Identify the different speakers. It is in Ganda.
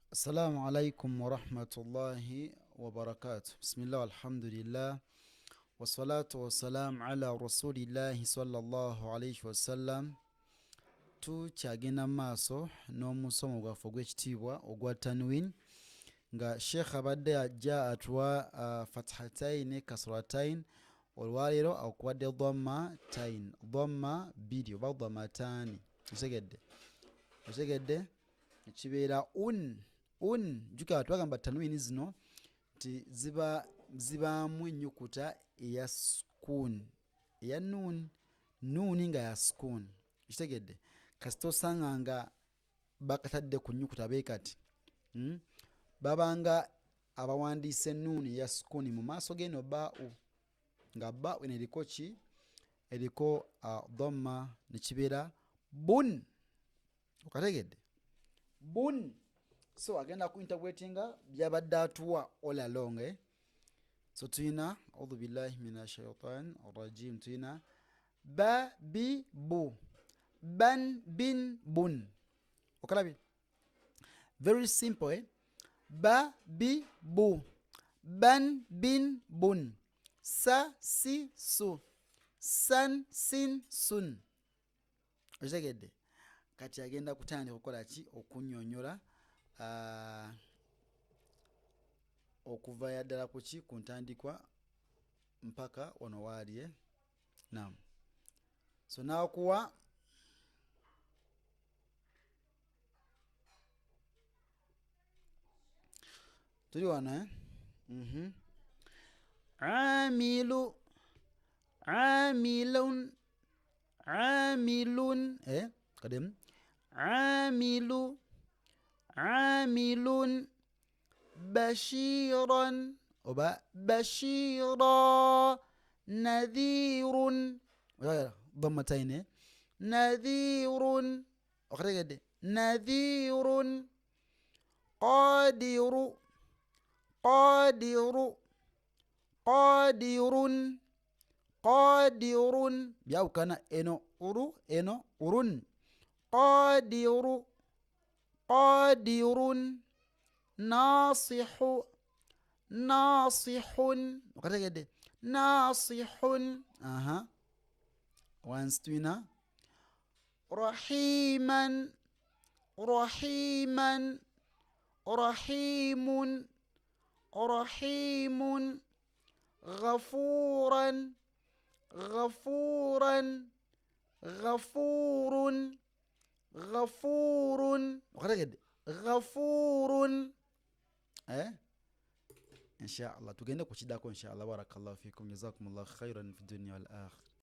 Speaker 1: السلام عليكم ورحمة الله وبركاته. بسم الله والحمد لله والصلاة والسلام على رسول الله صلى الله عليه وسلم. Tukyagenda maaso n'omusomo gwaffe ogw'ekitiibwa ogwa tanwin nga sheekh abadde ajja atuwa fathatain kasratain, olwaleero akuwadde dhammatain, dhamma bbiri oba dhammataani. Otegedde kibeera jjukira twagamba tanwini zino nti zibaamu ennyukuta eya sukuun, eya nuuni nga ya sukuun. Kitegedde kasita osanga nga bakatadde ku nnyukuta bee kati babanga abawandiisa ennuuni eya sukuuni mu maaso g'eno baau, nga baau eno eriko ki? Eriko dhamma, ne kibeera bun. Okategedde bun. So agenda ku interpretinga byabadde atuwa all along. So tuyina audhu billahi minash shaitan rajim, tuyina ba bi bu, ban bin bun. Okalabye very simple. Ba bi bu, ban bin bun, sa si su, san sin sun. Okitegedde? Kati agenda kutandika okukola ki? Okunnyonnyola okuva yaddala ku ki? Ku ntandikwa mpaka wano waali. Naam. So naakuwa tuli wano amilu, amilun, amilun, kadem amilu, amilun, bashiran oba bashira, nadhirun, dhammatayn, nadhirun. Okategedde nadhirun, qadiru, qadiru, qadirun, qadirun. Byawukana eno uru, eno urun. Qadiru, qadirun, nasihu, nasihun. Okategedde nasihun. Once tuyina rahiman, rahiman, rahimun, rahimun, ghafuran, ghafuran, ghafurun, ghafurun. Okategedde ghafurun. Inshallah tugende kukiddako inshallah. Barakallahu fikum, jazakumullahu khairan fi dunya wal akhirah.